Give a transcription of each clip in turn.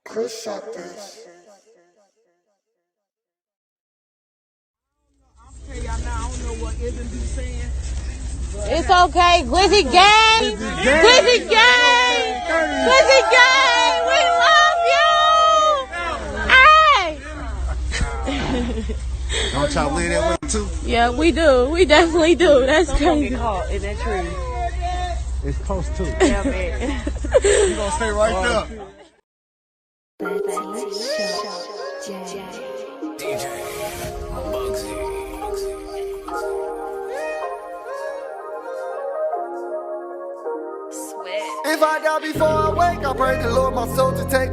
Chris shot this. I don't know what Ibn be saying. It's okay. Glizzy gang. Glizzy gang. Glizzy gang. We love you. Hey. Don't y'all live that way too? Yeah, we do. We definitely do. That's crazy. Get caught in that tree. It's close to. Yeah, man. You gonna stay right there. If I die before I wake, I pray the Lord my soul to take.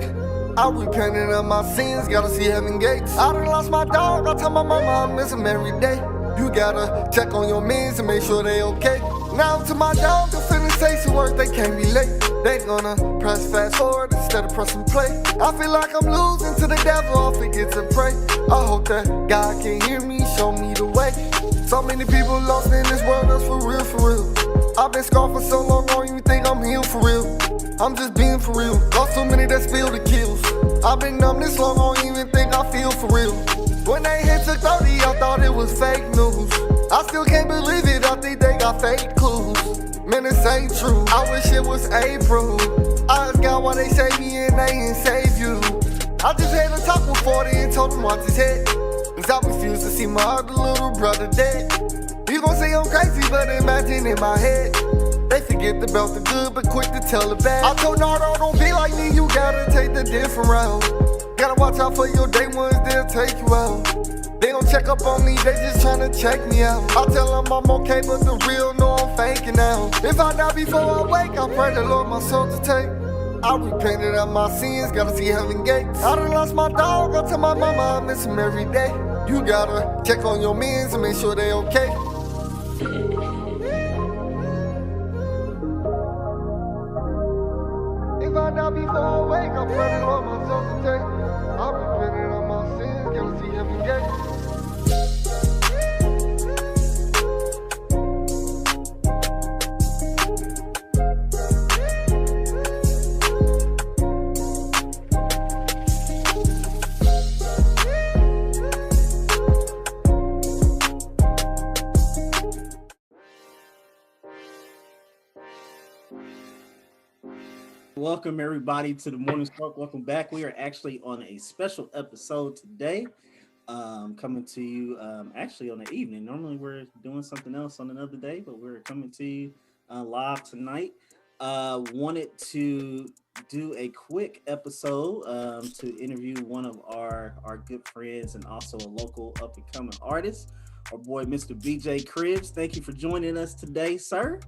I repented of my sins, gotta see heaven gates. I done lost my dog, I tell my mama I miss him every day. You gotta check on your mans and make sure they okay. Now to my dog, to finish say some words, they can't be late. They gonna press fast forward instead of pressing play. I feel like I'm losing to the devil, I forget to pray. I hope that God can hear me, show me the way. So many people lost in this world, that's for real, for real. I've been scarred for so long, I don't even think I'm healed for real. I'm just being for real. Lost so many that spill the kills. I've been numb this long, I don't even think I feel for real. When they hit to 30, I thought it was fake news. I still can't believe it, I think they got fake clues. Man, this ain't true, I wish it was April. I asked God why they save me and they ain't save you. I just had a talk with 40 and told him watch his head. Cause I refuse to see my other little brother dead. You gon' say I'm crazy, but imagine in my head. They forget about the good, but quick to tell the bad. I told Nardo, don't be like me, you gotta take the different route. Gotta watch out for your day ones, they'll take you out. They don't check up on me, they just tryna check me out. I tell them I'm okay, but the real know I'm faking out. If I die before I wake, I pray the Lord my soul to take. I repented of my sins, gotta see heaven gates. I done lost my dog, I tell my mama I miss him every day. You gotta check on your mans and make sure they okay. If I die before I wake, I pray the Lord my soul to take. I repented of my sins, gotta see heaven gates. Welcome everybody to the Morning Smoke. Welcome back. We are actually on a special episode today, coming to you actually on the evening. Normally we're doing something else on another day, but we're coming to you live tonight. Wanted to do a quick episode to interview one of our good friends and also a local up and coming artist, our boy Mr. BJ Cribs. Thank you for joining us today, sir.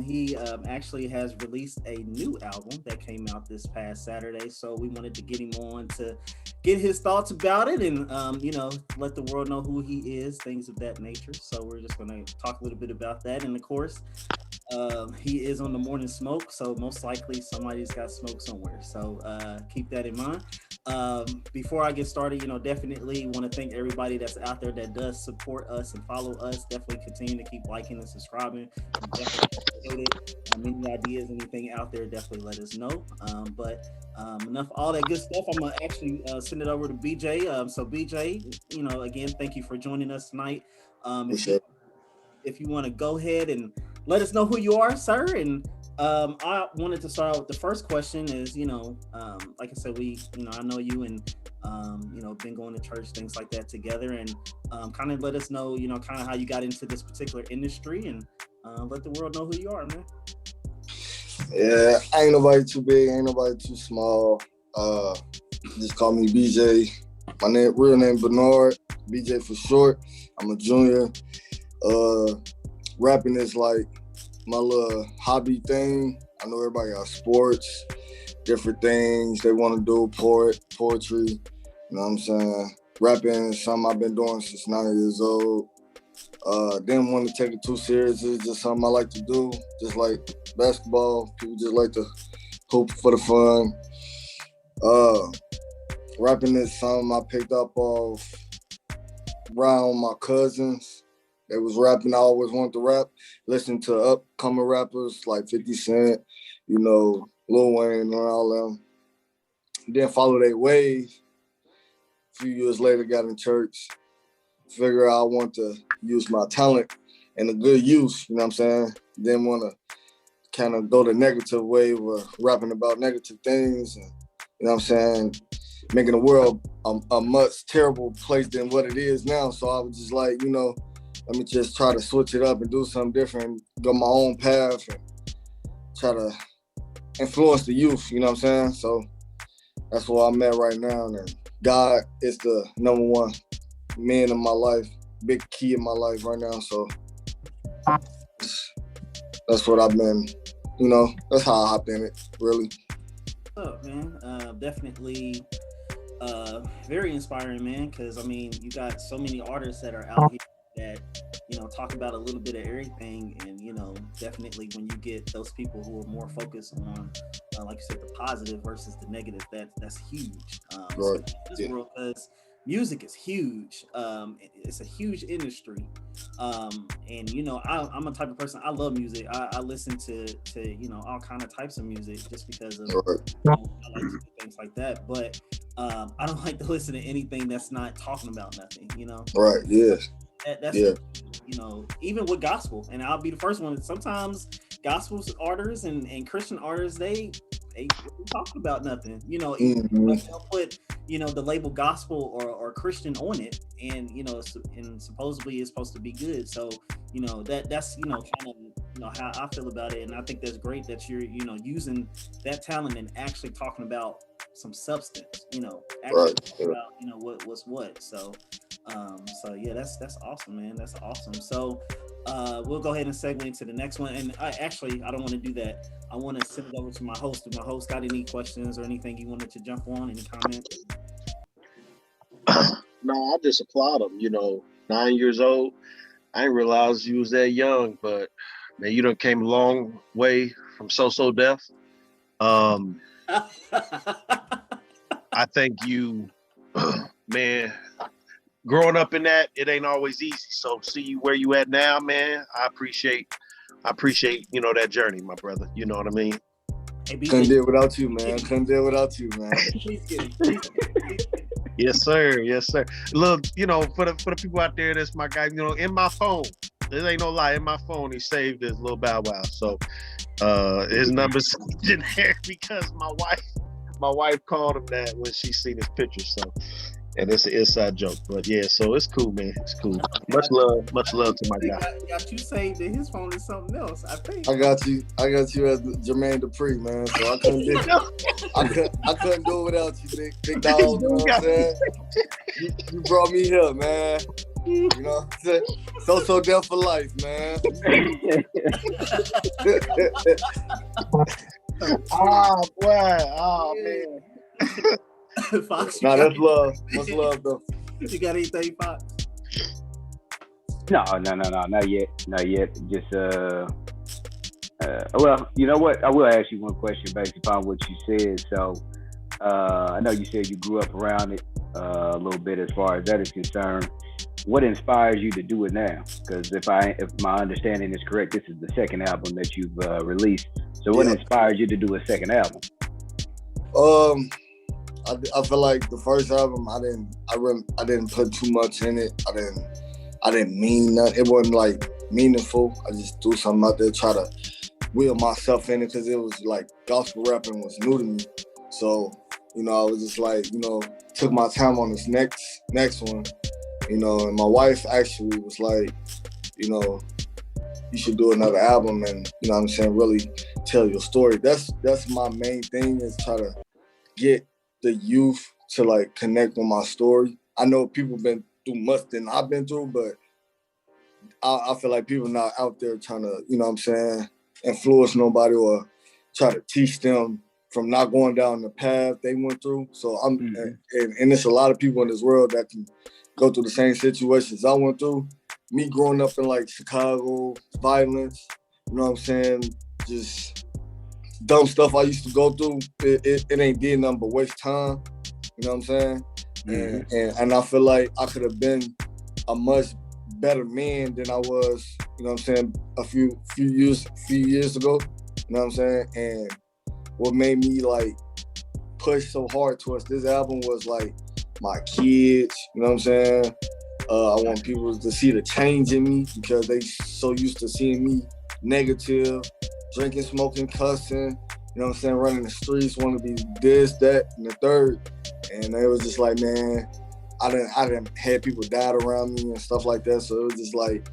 He actually has released a new album that came out this past Saturday, so we wanted to get him on to get his thoughts about it and let the world know who he is, things of that nature. So we're just going to talk a little bit about that, and of course he is on the Morning Smoke, so most likely somebody's got smoke somewhere, so keep that in mind. Before I get started, definitely want to thank everybody that's out there that does support us and follow us. Definitely continue to keep liking and subscribing. Any ideas, anything out there, definitely let us know. But enough all that good stuff. I'm gonna actually send it over to BJ. So BJ, again, thank you for joining us tonight. If you want to go ahead and let us know who you are, sir, and I wanted to start out with the first question is, like I said, I know you and, been going to church, things like that together, and kind of let us know, kind of how you got into this particular industry, and let the world know who you are, man. Yeah, ain't nobody too big, ain't nobody too small. Just call me BJ. My real name Bernard, BJ for short. I'm a junior. Rapping is like my little hobby thing. I know everybody got sports, different things they want to do, poetry, you know what I'm saying? Rapping is something I've been doing since 9 years old. Didn't want to take it too serious. It's just something I like to do, just like basketball. People just like to hoop for the fun. Rapping is something I picked up off around my cousins. They was rapping. I always wanted to rap. Listen to upcoming rappers like 50 Cent, Lil Wayne and all them. didn't follow their ways. A few years later, got in church, figure out I want to use my talent in a good use, you know what I'm saying? Didn't want to kind of go the negative way with rapping about negative things, and, you know what I'm saying? Making the world a much terrible place than what it is now. So I was just like, you know, let me just try to switch it up and do something different, go my own path and try to influence the youth, you know what I'm saying? So that's where I'm at right now. And God is the number one man in my life, big key in my life right now. So that's what I've been, you know, that's how I hopped in it, really. What's up, man? Definitely very inspiring, man, because I mean, you got so many artists that are out here that, you know, talk about a little bit of everything, and, you know, definitely when you get those people who are more focused on, like you said, the positive versus the negative, that's huge. Right. This world, because music is huge. It's a huge industry. And, you know, I'm a type of person, I love music. I listen to, you know, all kind of types of music just because of, Right. you know, I like to do things like that. But I don't like to listen to anything that's not talking about nothing, you know? Right, yes. That's, yeah. You know, even with gospel, and I'll be the first one, sometimes gospel artists and Christian artists, they talk about nothing, you know, like they'll put, you know, the label gospel or Christian on it, and, you know, and supposedly it's supposed to be good. So, you know, that's, you know, kind of, you know, how I feel about it. And I think that's great that you're, you know, using that talent and actually talking about some substance, you know, actually talking about, you know, what's what. So yeah, that's awesome, man. That's awesome. So we'll go ahead and segue into the next one. And I don't want to do that. I want to send it over to my host. If my host got any questions or anything you wanted to jump on, any comments? No, I just applaud him. You know, 9 years old. I didn't realize you was that young, but man, you done came a long way from so deaf. I think you, man, growing up in that, it ain't always easy. So see you where you at now, man. I appreciate, you know, that journey, my brother. You know what I mean? Hey, Couldn't do it without you, man. Couldn't do it without you, man. Please get it. Yes, sir. Yes, sir. Look, you know, for the people out there, that's my guy. You know, in my phone, there ain't no lie. In my phone, he saved his little Bow Wow. So his number's in there because my wife called him that when she seen his picture. So, and it's an inside joke. But yeah, so it's cool, man. It's cool. Much love to my guy. I got you saved in his phone is something else, I think. I got you as Jermaine Dupri, man. So I couldn't do it without you, big dog. You know what I'm saying? You brought me here, man. You know what I'm saying? So deaf for life, man. Oh boy. Oh man. Fox, nah, that's love. That's love, though. You got anything, Fox? No, not yet. Just well, you know what? I will ask you one question based upon what you said. So, I know you said you grew up around it a little bit as far as that is concerned. What inspires you to do it now? Because if my understanding is correct, this is the second album that you've released. So, what inspires you to do a second album? I feel like the first album, I didn't put too much in it. I didn't mean nothing. It wasn't like meaningful. I just threw something out there, try to wheel myself in it, because it was like gospel rapping was new to me. So, you know, I was just like, you know, took my time on this next one, you know, and my wife actually was like, you know, you should do another album and, you know what I'm saying, really tell your story. That's my main thing, is try to get the youth to like connect with my story. I know people been through much than I've been through, but I feel like people not out there trying to, you know what I'm saying, influence nobody or try to teach them from not going down the path they went through. So and there's a lot of people in this world that can go through the same situations I went through. Me growing up in like Chicago, violence, you know what I'm saying, just dumb stuff I used to go through, it ain't did nothing but waste time. You know what I'm saying? And I feel like I could have been a much better man than I was, you know what I'm saying, a few years ago. You know what I'm saying? And what made me like pushed so hard towards this album was like my kids, you know what I'm saying? I want people to see the change in me because they so used to seeing me negative, drinking, smoking, cussing, you know what I'm saying, running the streets, want to be this, that, and the third. And it was just like, man, I didn't had people died around me and stuff like that. So it was just like,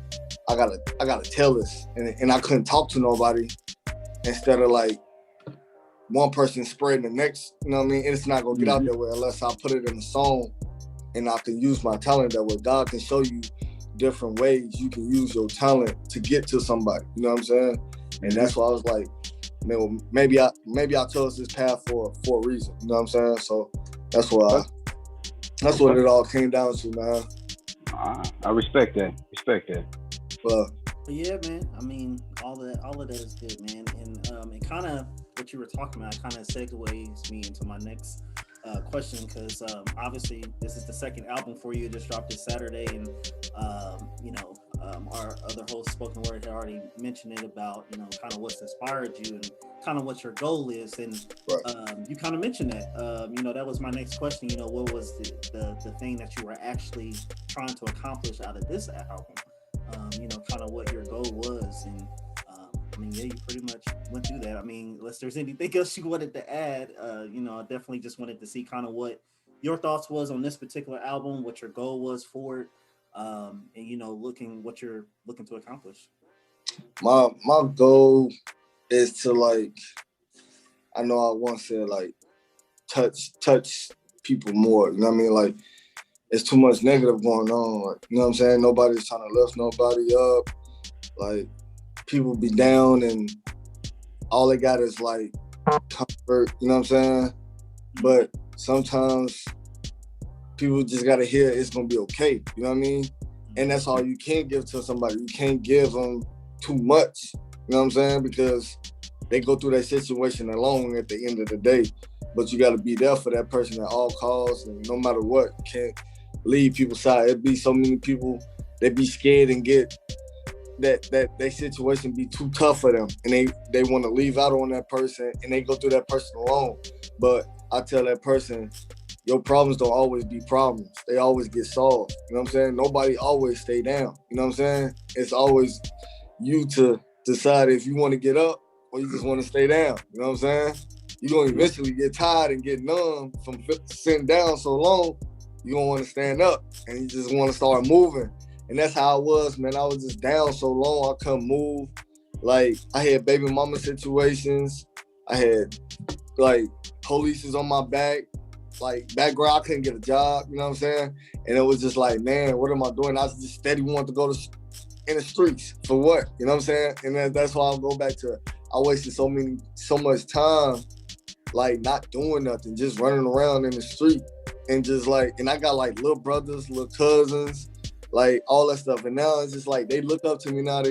I gotta tell this. And I couldn't talk to nobody instead of like one person spreading the next, you know what I mean? And it's not gonna get out that way unless I put it in a song and I can use my talent that way. God can show you different ways you can use your talent to get to somebody, you know what I'm saying? And that's why I was like, man, maybe I chose this path for a reason, you know what I'm saying? So that's what it all came down to, man. I respect that. But yeah, man. I mean, all of that is good, man. And kind of what you were talking about kind of segues me into my next question, because obviously this is the second album for you. It just dropped this Saturday, and our other host, Spoken Word, had already mentioned it about kind of what's inspired you and kind of what your goal is, and you kind of mentioned that. That was my next question. What was the thing that you were actually trying to accomplish out of this album? Kind of what your goal was, and you pretty much went through that. Unless there's anything else you wanted to add, I definitely just wanted to see kind of what your thoughts was on this particular album, what your goal was for it, and what you're looking to accomplish. My goal is to, like, I know I once said, like, touch people more, you know what I mean? Like, it's too much negative going on, like, you know what I'm saying? Nobody's trying to lift nobody up. Like, people be down and all they got is like comfort, you know what I'm saying? But sometimes people just gotta hear it's gonna be okay, you know what I mean? And that's all you can give to somebody. You can't give them too much, you know what I'm saying? Because they go through that situation alone at the end of the day. But you gotta be there for that person at all costs, and no matter what, you can't leave people's side. It'd be so many people, they be scared and get that their situation be too tough for them, and they want to leave out on that person, and they go through that person alone. But I tell that person, your problems don't always be problems. They always get solved. You know what I'm saying? Nobody always stay down. You know what I'm saying? It's always you to decide if you want to get up or you just want to stay down. You know what I'm saying? You're going to eventually get tired and get numb from sitting down so long. You don't want to stand up, and you just want to start moving. And that's how I was, man. I was just down so long, I couldn't move. Like, I had baby mama situations. I had, like, police is on my back. Like, background, I couldn't get a job, you know what I'm saying? And it was just like, man, what am I doing? I was just steady wanting to go in the streets. For what? You know what I'm saying? And that's why I'll go back to, I wasted so much time, like, not doing nothing, just running around in the street. And just like, and I got like little brothers, little cousins, like all that stuff. And now it's just like, they look up to me now. They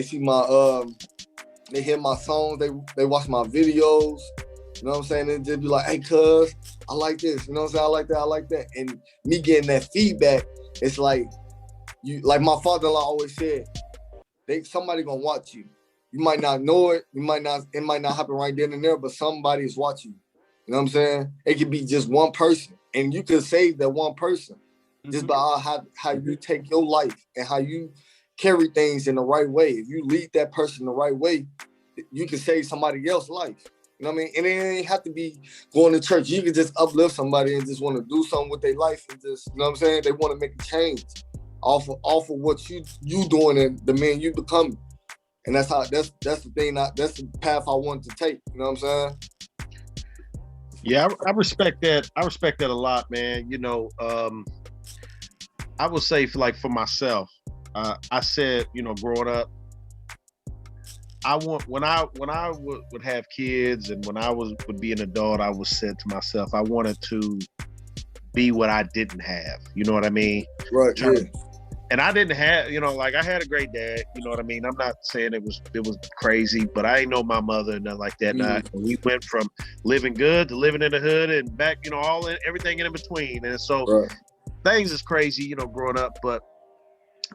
hear my songs. They watch my videos. You know what I'm saying? And just be like, hey, cuz, I like this. You know what I'm saying? I like that. And me getting that feedback, it's like, like my father-in-law always said, somebody gonna watch you. You might not know it. It might not happen right then and there, but somebody's watching you. You know what I'm saying? It could be just one person, and you could save that one person just by how you take your life and how you carry things in the right way. If you lead that person the right way, you can save somebody else's life. You know what I mean? And it ain't have to be going to church. You can just uplift somebody and just want to do something with their life and just, you know what I'm saying? They want to make a change off of what you doing and the man you becoming. And that's the thing. That's the path I want to take. You know what I'm saying? Yeah, I respect that. I respect that a lot, man. I would say for myself, I said, growing up, when I would have kids and when I would be an adult, I would say to myself, I wanted to be what I didn't have. You know what I mean? Right. Yeah. And I didn't have, I had a great dad. You know what I mean? I'm not saying it was crazy, but I ain't know my mother and nothing like that. Mm-hmm. We went from living good to living in the hood and back, everything in between. And so things is crazy, growing up. But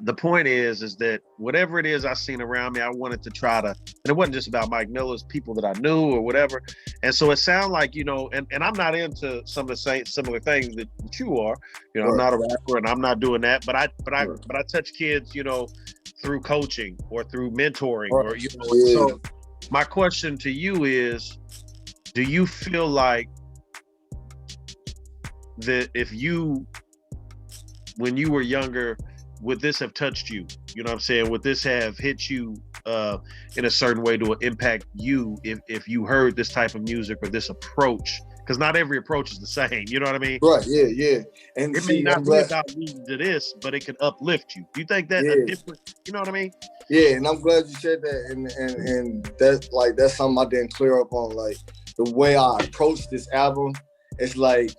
the point is that whatever it is I seen around me, I wanted to try to, and it wasn't just about Mike Miller's people that I knew or whatever. And so it sounded like, you know, and I'm not into some of the same similar things that you are. You know, I'm not a rapper and I'm not doing that, but I touch kids, you know, through coaching or through mentoring or, you know. So my question to you is, do you feel like that when you were younger, would this have touched you? You know what I'm saying? Would this have hit you in a certain way to impact you if you heard this type of music or this approach? Because not every approach is the same. You know what I mean? Right. Yeah. And it may not be about leading to this, but it could uplift you. Do you think that a different? You know what I mean? Yeah, and I'm glad you said that. And that's something I didn't clear up on. Like the way I approach this album, it's like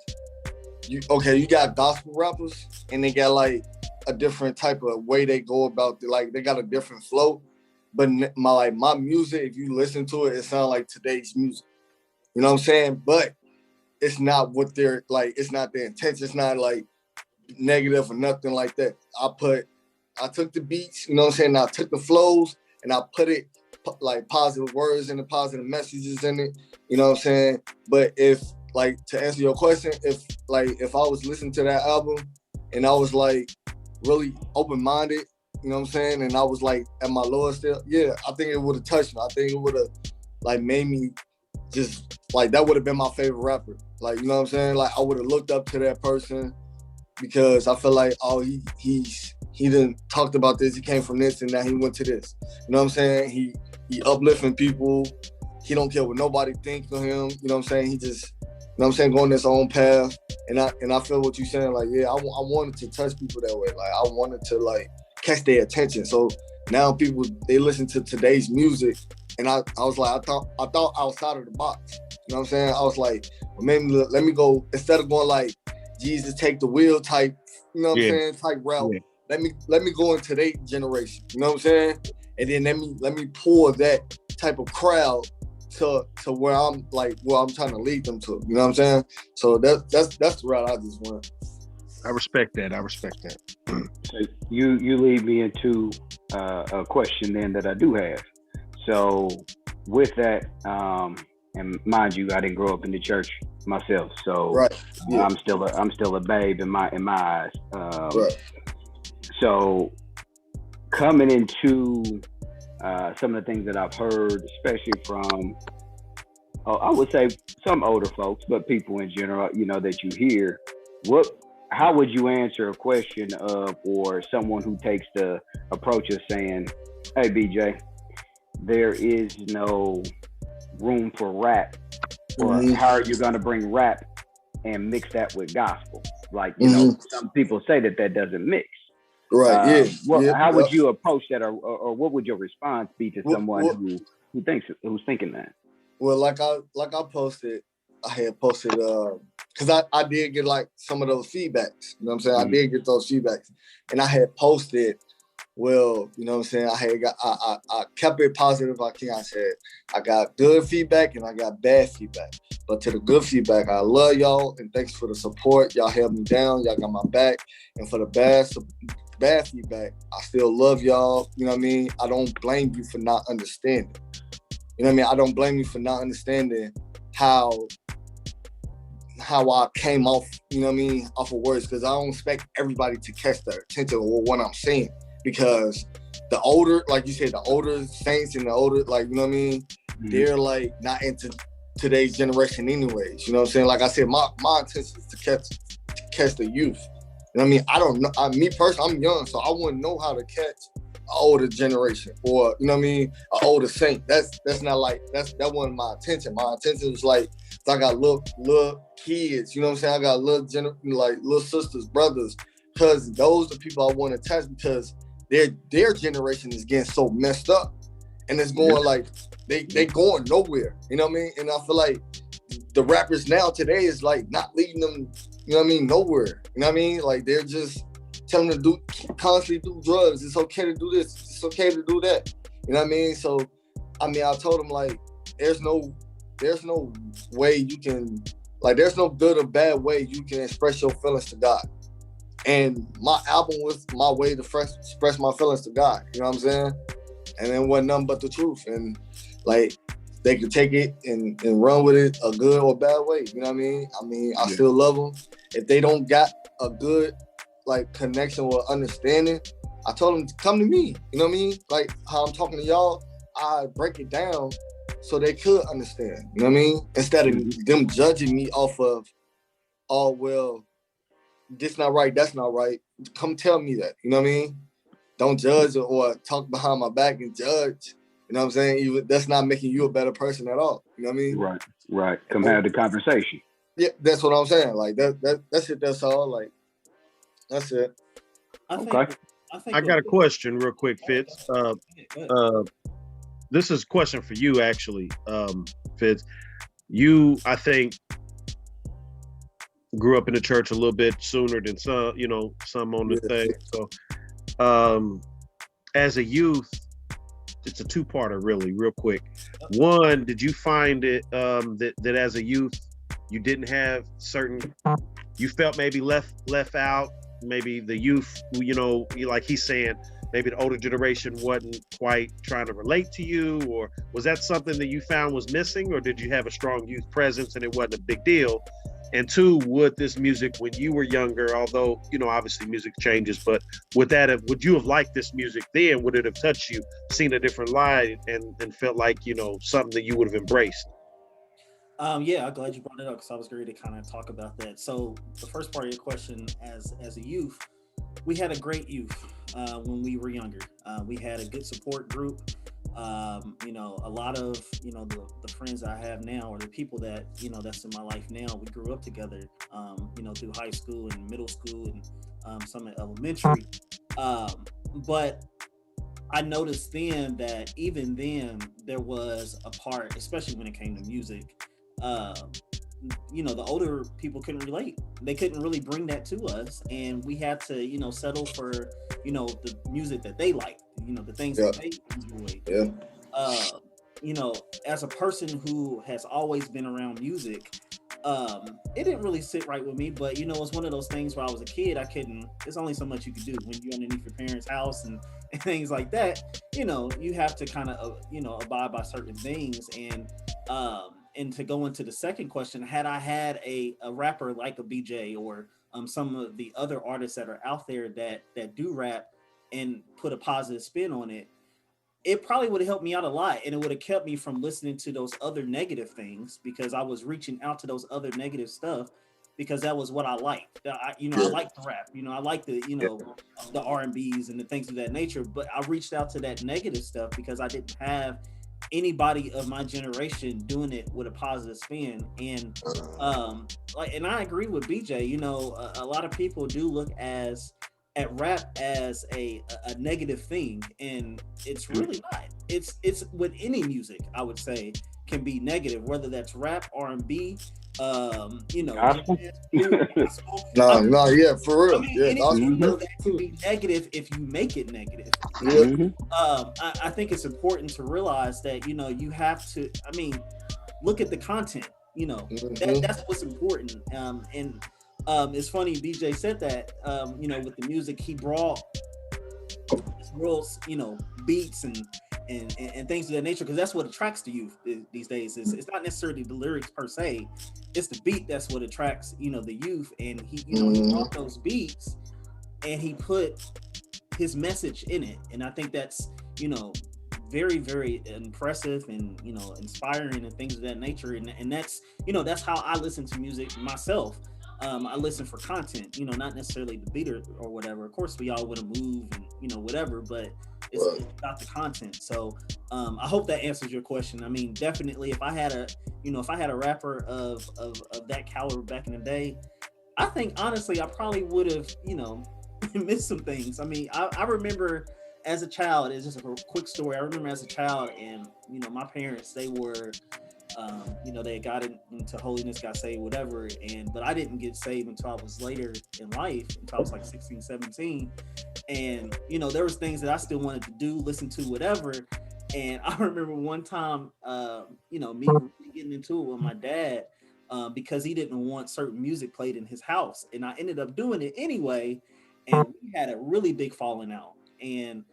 you got gospel rappers and they got like a different type of way they go about it. Like they got a different flow, but my music, if you listen to it, it sounds like today's music. You know what I'm saying? But it's not what they're like. It's not their intention. It's not like negative or nothing like that. I took the beats. You know what I'm saying? I took the flows and I put it like positive words and the positive messages in it. You know what I'm saying? But if like to answer your question, if I was listening to that album and I was like really open-minded, you know what I'm saying? And I was like at my lowest still, I think it would have touched me. I think it would have like made me just like, that would have been my favorite rapper. Like, you know what I'm saying? Like I would have looked up to that person because I feel like, oh, he done talked about this, he came from this and now he went to this. You know what I'm saying? He uplifting people. He don't care what nobody thinks of him. You know what I'm saying? He just, you know what I'm saying, going his own path. And I feel what you're saying. Like, I wanted to touch people that way. Like, I wanted to like catch their attention. So now people, they listen to today's music. And I was like, I thought outside of the box. You know what I'm saying? I was like, well, maybe let me go, instead of going like Jesus take the wheel type, you know what I'm saying, type route. Yeah. Let me go into their generation. You know what I'm saying? And then let me pour that type of crowd to where I'm trying to lead them to. You know what I'm saying? So that's the route I just went. I respect that. So you lead me into a question then that I do have. So with that, and mind you, I didn't grow up in the church myself, so I'm still a babe in my eyes. So coming into some of the things that I've heard, especially from, I would say some older folks, but people in general, you know, that you hear, how would you answer a question or someone who takes the approach of saying, hey, BJ, there is no room for rap, or how are you going to bring rap and mix that with gospel? Like, you know, some people say that doesn't mix. Right. How would you approach that, or what would your response be to someone who's thinking that? Well, like I posted, I had posted because I did get like some of those feedbacks. You know what I'm saying? I did get those feedbacks, and I had posted. Well, you know what I'm saying? I kept it positive. I said I got good feedback and I got bad feedback. But to the good feedback, I love y'all and thanks for the support. Y'all held me down. Y'all got my back. And for the bad feedback, I still love y'all. You know what I mean? I don't blame you for not understanding. You know what I mean? I don't blame you for not understanding how I came off, you know what I mean, off of words, because I don't expect everybody to catch their attention or what I'm saying. Because the older, like you said, the older saints and the older, like, you know what I mean, they're like not into today's generation anyways. You know what I'm saying? Like I said, my intention is to catch the youth. You know what I mean? I don't know. Me personally, I'm young, so I wouldn't know how to catch an older generation or, you know what I mean, an older saint. That's not like, that wasn't my intention. My intention was like, I got little kids, you know what I'm saying? I got little sisters, brothers, cousins. Those are the people I want to touch because their generation is getting so messed up, and it's going like they going nowhere. You know what I mean? And I feel like the rappers now today is like not leading them, you know what I mean, nowhere. You know what I mean? Like they're just telling them to constantly do drugs. It's okay to do this. It's okay to do that. You know what I mean? So I mean, I told them like there's no way you can, like there's no good or bad way you can express your feelings to God. And my album was my way to express my feelings to God. You know what I'm saying? And it wasn't nothing but the truth. And like they could take it and run with it a good or bad way. You know what I mean? I still love them. If they don't got a good like connection or understanding, I told them to come to me. You know what I mean? Like how I'm talking to y'all, I break it down so they could understand. You know what I mean? Instead of them judging me off of, oh well, this not right, that's not right. Come tell me that. You know what I mean? Don't judge or talk behind my back and judge. You know what I'm saying? Even, that's not making you a better person at all. You know what I mean? Right. Come have the conversation. Yeah, that's what I'm saying. Like that's it. That's all. Like that's it. I got a question real quick, Fitz. This is a question for you, actually, Fitz. You, I think, grew up in the church a little bit sooner than some, some on the thing. So, as a youth, it's a two-parter, really, real quick. One, did you find it that as a youth you didn't have you felt maybe left out? Maybe the youth, like he's saying, maybe the older generation wasn't quite trying to relate to you, or was that something that you found was missing, or did you have a strong youth presence and it wasn't a big deal? And two, would this music when you were younger, although, obviously music changes, but would you have liked this music then? Would it have touched you, seen a different light and felt like, something that you would have embraced? Yeah, I'm glad you brought it up because I was ready to kind of talk about that. So the first part of your question, as a youth, we had a great youth when we were younger. We had a good support group. A lot of the friends I have now, or the people that that's in my life now, we grew up together through high school and middle school and some in elementary, but I noticed then that even then there was a part, especially when it came to music, the older people couldn't relate. They couldn't really bring that to us, and we had to settle for the music that they liked, the things that they enjoyed. As a person who has always been around music, it didn't really sit right with me, but it's one of those things where I was a kid, there's only so much you could do when you're underneath your parents' house and things like that. You have to kind of abide by certain things. And to go into the second question, had I had a rapper like a BJ or some of the other artists that are out there that do rap and put a positive spin on it, it probably would have helped me out a lot, and it would have kept me from listening to those other negative things, because I was reaching out to those other negative stuff because that was what I liked. I like the rap, I like the the R&Bs and the things of that nature, but I reached out to that negative stuff because I didn't have anybody of my generation doing it with a positive spin. And and I agree with BJ. A lot of people do look at rap as a negative thing, and it's really not. It's with any music, I would say, can be negative, whether that's rap, R&B, gospel. Yeah, for real. Anything that can be negative if you make it negative. I think it's important to realize that you have to. Look at the content. That's what's important. It's funny BJ said that. With the music, he brought real beats and things of that nature, because that's what attracts the youth these days. It's not necessarily the lyrics per se, it's the beat that's what attracts the youth. And he he brought those beats and he put his message in it, and I think that's very, very impressive and inspiring and things of that nature. And that's that's how I listen to music myself. I listen for content, not necessarily the beat or whatever. Of course, we all want to move and whatever, but it's about the content. So I hope that answers your question. Definitely, if I had a rapper of that caliber back in the day, I think honestly I probably would have missed some things. I remember as a child, it's just a quick story. I remember as a child, and my parents, they were they got into holiness, got saved, whatever. But I didn't get saved until I was later in life, until I was like 16, 17. And, there was things that I still wanted to do, listen to, whatever. And I remember one time, me really getting into it with my dad because he didn't want certain music played in his house. And I ended up doing it anyway. and we had a really big falling out. And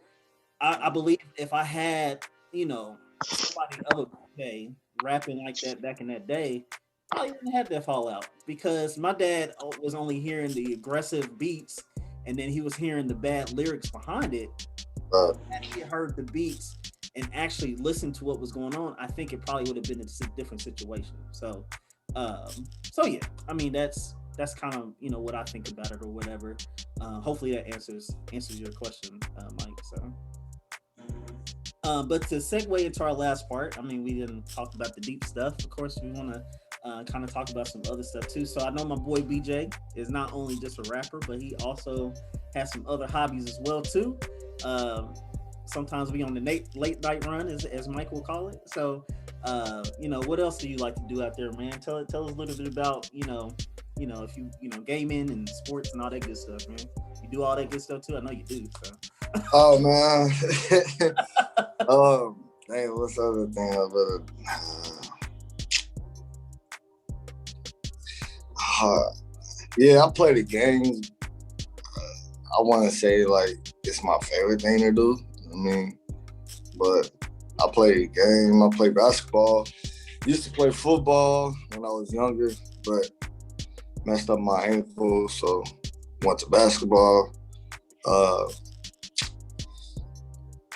I believe if I had, somebody other day rapping like that back in that day, I wouldn't have that fallout because my dad was only hearing the aggressive beats and then he was hearing the bad lyrics behind it. Had he heard the beats and actually listened to what was going on, I think it probably would have been a different situation. So yeah, I mean that's kind of what I think about it or whatever. Hopefully that answers your question, Mike. So. But to segue into our last part, I mean, we didn't talk about the deep stuff. Of course, we want to kind of talk about some other stuff too. So I know my boy BJ is not only just a rapper, but he also has some other hobbies as well too. Sometimes we on the late night run, as Mike will call it. So, what else do you like to do out there, man? Tell us a little bit about, if you gaming and sports and all that good stuff, man. You do all that good stuff too. I know you do. So. Oh man. Dang, what's the other thing yeah, I play the games. I want to say like it's my favorite thing to do. I mean, but I play the game. I play basketball. Used to play football when I was younger, but messed up my ankle, so went to basketball.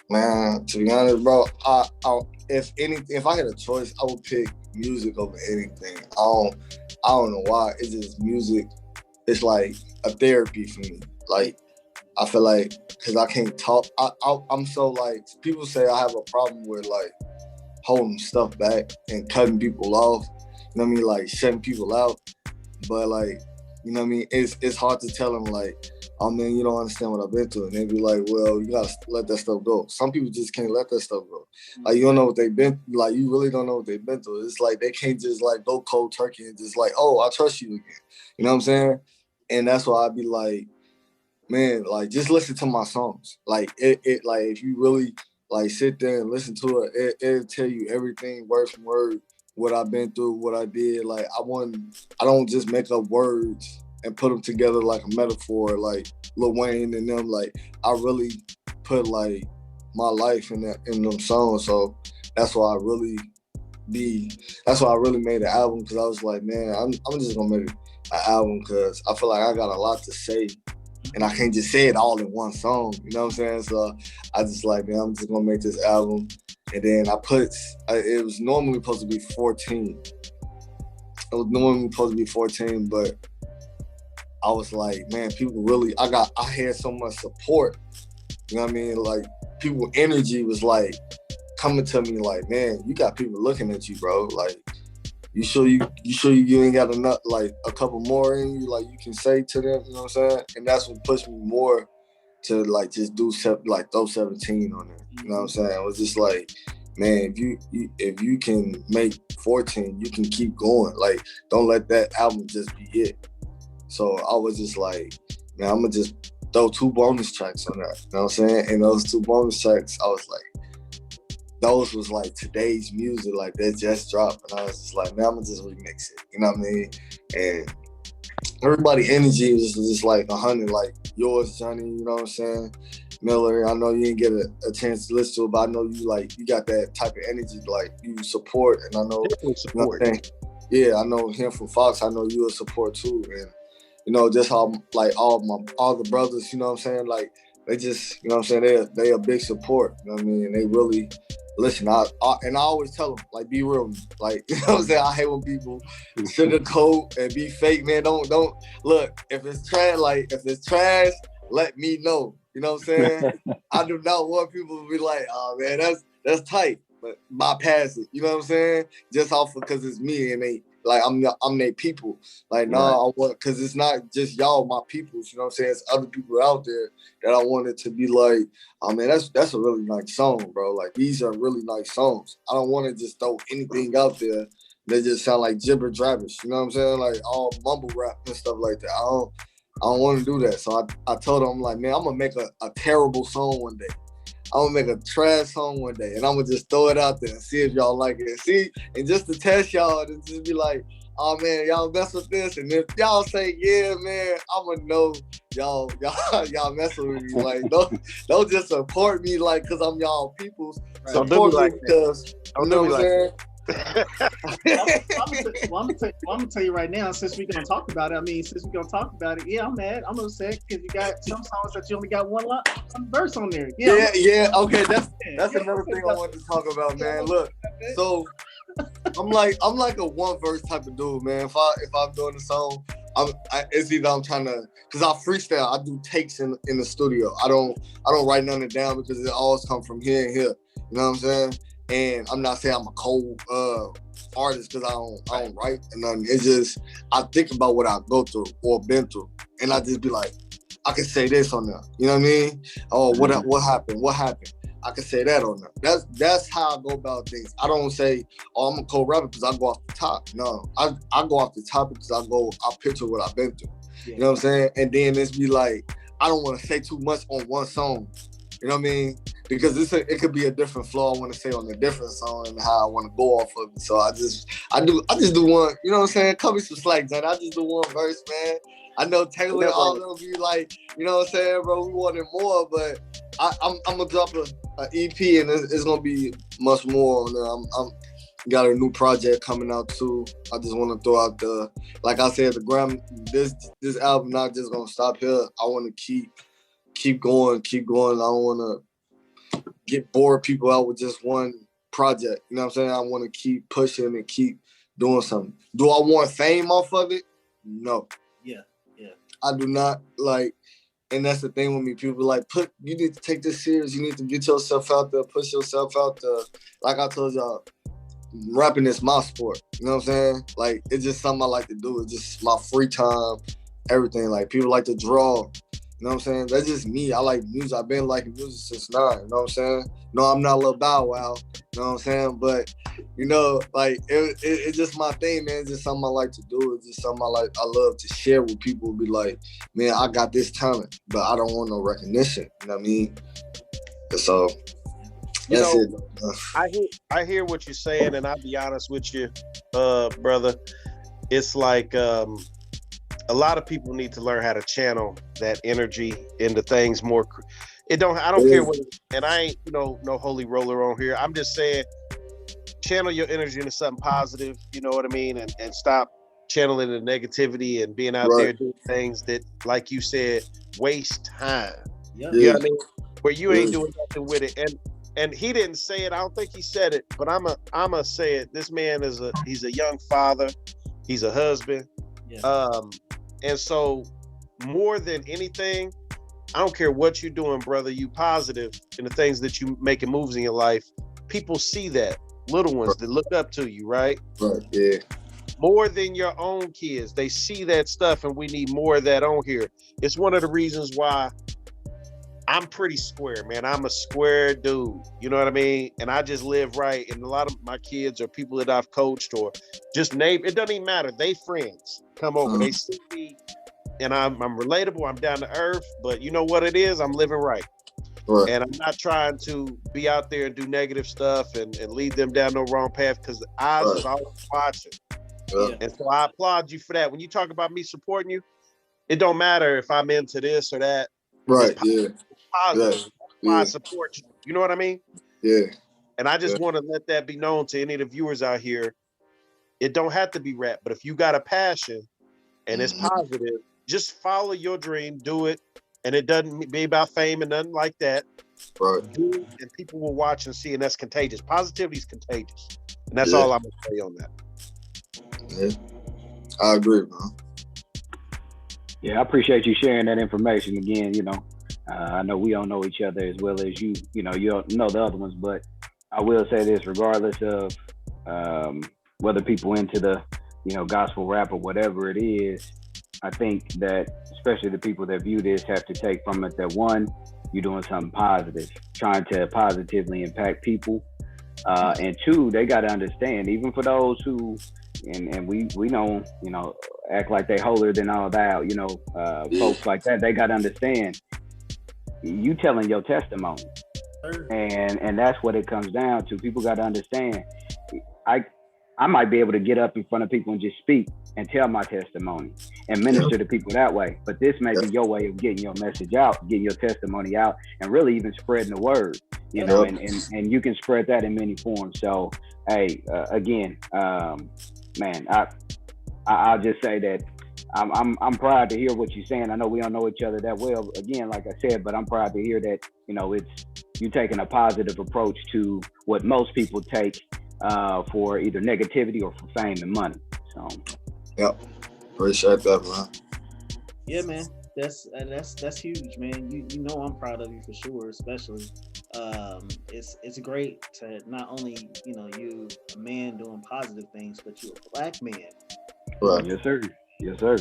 Man, to be honest, bro, if I had a choice, I would pick music over anything. I don't know why. It's just music. It's like a therapy for me. Like I feel like because I can't talk. I'm so like people say I have a problem with like holding stuff back and cutting people off. You know what I mean? Like shutting people out. But like, you know what I mean? It's hard to tell them like, oh man, you don't understand what I've been through. And they be like, well, you gotta let that stuff go. Some people just can't let that stuff go. Like you don't know what they've been, like you really don't know what they've been through. It's like they can't just like go cold turkey and just like, oh, I trust you again. You know what I'm saying? And that's why I'd be like, man, like just listen to my songs. Like it like if you really like sit there and listen to it'll tell you everything word for word, what I've been through, what I did. Like I don't just make up words and put them together like a metaphor, like Lil Wayne and them. Like I really put like my life in them songs. So that's why I really made the album, because I was like, man, I'm just gonna make an album because I feel like I got a lot to say and I can't just say it all in one song. You know what I'm saying? So I just like, man, I'm just gonna make this album. And then it was normally supposed to be 14. It was normally supposed to be 14, but I was like, man, people really, I had so much support. You know what I mean? Like, people energy was like coming to me like, man, you got people looking at you, bro. Like, you sure you ain't got enough, like a couple more in you, like you can say to them, you know what I'm saying? And that's what pushed me more to like just do throw 17 on there. You know what I'm saying? It was just like, man, if you can make 14, you can keep going. Like, don't let that album just be it. So I was just like, man, I'm gonna just throw 2 bonus tracks on that. You know what I'm saying? And those 2 bonus tracks, I was like, those was like today's music, like that just dropped. And I was just like, man, I'm gonna just remix it. You know what I mean? And everybody energy was just like 100, like yours, Johnny, you know what I'm saying? Miller, I know you didn't get a chance to listen to it, but I know you got that type of energy, like you support, and I know, support. I know him from Fox, I know you will support too. And you know, just how like all the brothers, you know what I'm saying? Like they just, you know what I'm saying, they a big support, you know what I mean? And they really listen. I always tell them, like, be real. Like, you know what I'm saying? I hate when people sugarcoat and be fake, man. Don't look, if it's trash, let me know. You know what I'm saying? I do not want people to be like, oh man, that's tight, but bypass it. You know what I'm saying? Just off because it's me and they like I'm their people. Like, no, I want, because it's not just y'all, my peoples. You know what I'm saying? It's other people out there that I want it to be like, oh man, that's a really nice song, bro. Like, these are really nice songs. I don't want to just throw anything out there that just sound like gibber jabbish. You know what I'm saying? Like all mumble rap and stuff like that. I don't want to do that. So I told him, I'm like, man, I'm going to make a terrible song one day. I'm going to make a trash song one day. And I'm going to just throw it out there and see if y'all like it. See, and just to test y'all and just be like, oh man, y'all mess with this, and if y'all say yeah, man, I'ma know y'all messing with me. Like don't just support me like because I'm y'all people's. Don't do Support me me like that. because you know what I'm saying. I'm gonna tell you right now, since we're gonna talk about it, yeah, I'm mad. I'm upset because you got some songs that you only got one verse on there. Yeah. Okay, that's another thing I wanted to talk about, man. Look, so I'm like a one verse type of dude, man. If I'm doing a song, it's either I'm trying to, cause I freestyle. I do takes in the studio. I don't write nothing down because it always come from here and here. You know what I'm saying? And I'm not saying I'm a cold artist because I don't write and nothing. It's just I think about what I go through or been through, and I just be like, I can say this on there. You know what I mean? Oh, what happened? What happened? I can say that on there. That's how I go about things. I don't say, oh, I'm a co-rapper because I go off the top. No, I go off the top because I picture what I've been through. Yeah. You know what I'm saying? And then it's be like, I don't want to say too much on one song. You know what I mean? Because it could be a different flow I want to say on a different song and how I want to go off of it. So I just do one, you know what I'm saying? Cut me some slack, John. I just do one verse, man. I know Taylor all of them be like, you know what I'm saying, bro, we wanted more, but I'm gonna drop a EP and it's gonna be much more on there. I'm got a new project coming out too. I just want to throw out like I said, this album not just gonna stop here. I want to keep going. I don't want to get bored people out with just one project. You know what I'm saying? I want to keep pushing and keep doing something. Do I want fame off of it? No. Yeah. I do not like, and that's the thing with me. People like, you need to take this serious. You need to get yourself out there, push yourself out there. Like I told y'all, rapping is my sport. You know what I'm saying? Like, it's just something I like to do. It's just my free time, everything. Like, people like to draw. You know what I'm saying? That's just me. I like music. I've been liking music since 9. You know what I'm saying? No, I'm not a little Bow Wow. You know what I'm saying? But, you know, like, it's just my thing, man. It's just something I like to do. It's just something I love to share with people. Be like, man, I got this talent, but I don't want no recognition. You know what I mean? So, that's it. I hear what you're saying, and I'll be honest with you, brother. It's like a lot of people need to learn how to channel that energy into things more. I don't care what, and I ain't no holy roller on here. I'm just saying, channel your energy into something positive. You know what I mean, and stop channeling the negativity and being out there doing things that, like you said, waste time. Yeah. You know what I mean? Where you ain't doing nothing with it. And he didn't say it. I don't think he said it, but I'ma say it. This man he's a young father. He's a husband. Yeah. And so more than anything, I don't care what you're doing, brother, you positive in the things that you making moves in your life. People see that. Little ones that look up to you, right? Right, yeah. More than your own kids. They see that stuff, and we need more of that on here. It's one of the reasons why I'm pretty square, man. I'm a square dude. You know what I mean? And I just live right. And a lot of my kids are people that I've coached or just name. It doesn't even matter. They friends come over. They see me, and I'm relatable. I'm down to earth. But you know what it is? I'm living right. And I'm not trying to be out there and do negative stuff and lead them down no wrong path, because the eyes is always watching. And so I applaud you for that. When you talk about me supporting you, it don't matter if I'm into this or that. Right, yeah. Positive. I support you. You know what I mean? Yeah. And I just want to let that be known to any of the viewers out here. It don't have to be rap, but if you got a passion and it's positive, just follow your dream, do it. And it doesn't be about fame and nothing like that. Right. Do it, and people will watch and see, and that's contagious. Positivity is contagious. And that's all I'm going to say on that. Yeah. I agree, man. Yeah, I appreciate you sharing that information again. You know, I know we don't know each other as well as you. You know, you don't know the other ones, but I will say this: regardless of whether people into the gospel rap or whatever it is, I think that especially the people that view this have to take from it that, one, you're doing something positive, trying to positively impact people, and two, they got to understand, even for those who. And we don't, act like they holier than all thou, folks like that, they got to understand you telling your testimony. And that's what it comes down to. People got to understand. I might be able to get up in front of people and just speak and tell my testimony and minister to people that way. But this may be your way of getting your message out, getting your testimony out, and really even spreading the word, you know, and you can spread that in many forms. So, hey, again, man, I'll just say that I'm proud to hear what you're saying. I know we don't know each other that well, again, like I said, but I'm proud to hear that, you know, it's you taking a positive approach to what most people take for either negativity or for fame and money. So, yep, appreciate that, man. Yeah, man, that's huge, man. You know I'm proud of you for sure, especially. It's great to not only, you know, you a man doing positive things, but you a black man. Right. Yes, sir. Yes, sir.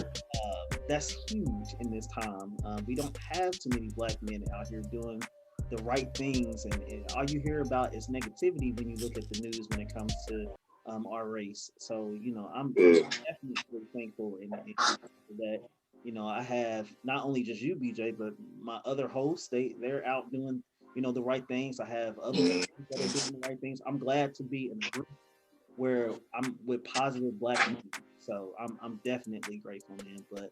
That's huge in this time. We don't have too many black men out here doing the right things, and all you hear about is negativity when you look at the news when it comes to our race. So, you know, I'm definitely thankful in that, you know, I have not only just you, BJ, but my other hosts, they're out doing, you know, the right things. I have others that are doing the right things. I'm glad to be in a group where I'm with positive black men. So I'm definitely grateful, man. But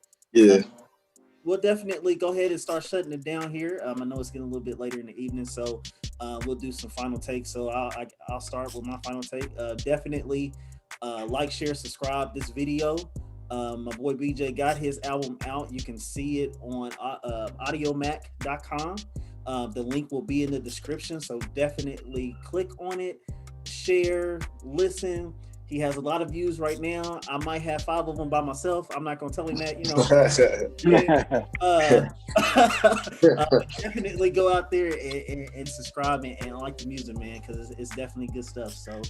we'll definitely go ahead and start shutting it down here. I know it's getting a little bit later in the evening, so we'll do some final takes. So I'll start with my final take. Definitely like, share, subscribe this video. My boy BJ got his album out. You can see it on audiomac.com. The link will be in the description, so definitely click on it, share, listen. He has a lot of views right now. I might have 5 of them by myself. I'm not gonna tell him that, you know. Definitely go out there and subscribe and like the music, man, because it's definitely good stuff. So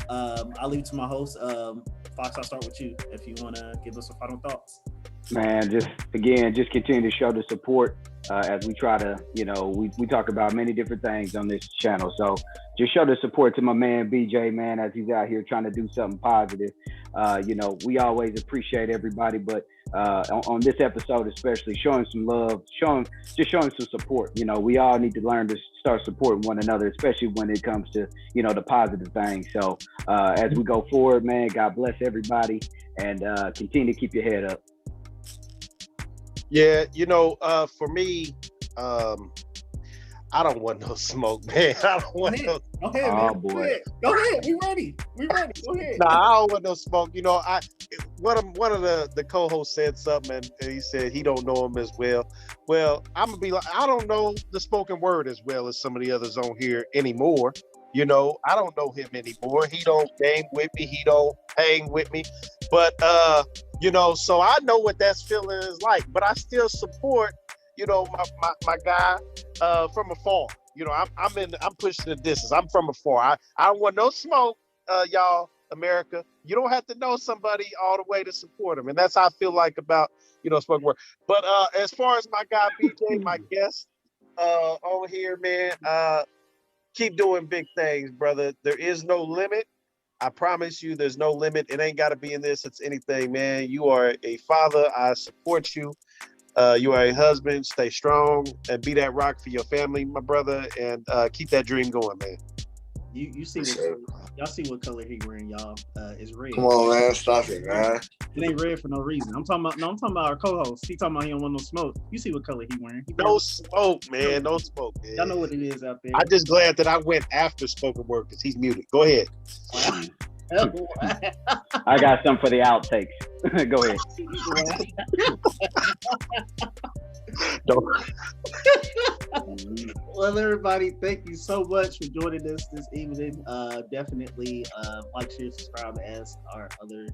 I'll leave it to my host. Fox, I'll start with you if you want to give us some final thoughts. Man, just continue to show the support as we try to, you know, we talk about many different things on this channel. So just show the support to my man BJ, man, as he's out here trying to do something positive. You know, we always appreciate everybody, but on this episode especially, showing some love, showing some support. You know, we all need to learn to start supporting one another, especially when it comes to, you know, the positive things. So as we go forward, man, God bless everybody, and continue to keep your head up. Yeah, you know, for me, I don't want no smoke, man. I don't want no. Go ahead, man. Oh boy. Go ahead. We ready. Go ahead. Nah, I don't want no smoke. You know, one of the co-hosts said something, and he said he don't know him as well. Well, I'm gonna be like, I don't know the spoken word as well as some of the others on here anymore. You know, I don't know him anymore. He don't game with me. He don't hang with me. But you know, so I know what that feeling is like. But I still support, you know, my guy from afar. You know, I'm pushing the distance. I'm from afar. I don't want no smoke, y'all, America. You don't have to know somebody all the way to support them. And that's how I feel like about, you know, spoken word. But as far as my guy BJ, my guest over here, man, keep doing big things, brother. There is no limit. I promise you there's no limit. It ain't got to be in this. It's anything, man. You are a father. I support you. You are a husband. Stay strong and be that rock for your family, my brother, and keep that dream going, man. You see y'all see what color he wearing, y'all. It's red. Come on, man. Stop it, man. It ain't red for no reason. I'm talking about our co-host. He talking about he don't want no smoke. You see what color he wearing. No smoke, man. No smoke, man. Y'all know what it is out there. I'm just glad that I went after spoken word because he's muted. Go ahead. I got some for the outtakes. Go ahead. Well, everybody, thank you so much for joining us this evening. Definitely like, share, subscribe, as our other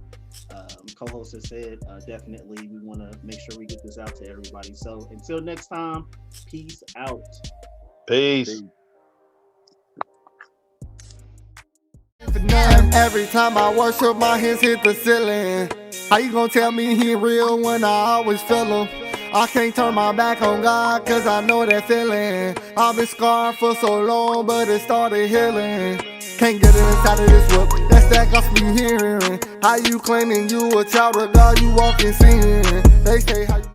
co-hosts have said. Definitely, we want to make sure we get this out to everybody. So until next time, peace out. Peace. Every time I worship, my hands hit the ceiling. How you gonna tell me he real when I always feel him? I can't turn my back on God, cause I know that feeling. I've been scarred for so long, but it started healing. Can't get inside of this whip, that's that gospel you hearing. How you claiming you a child of God, you walking sin. They say how you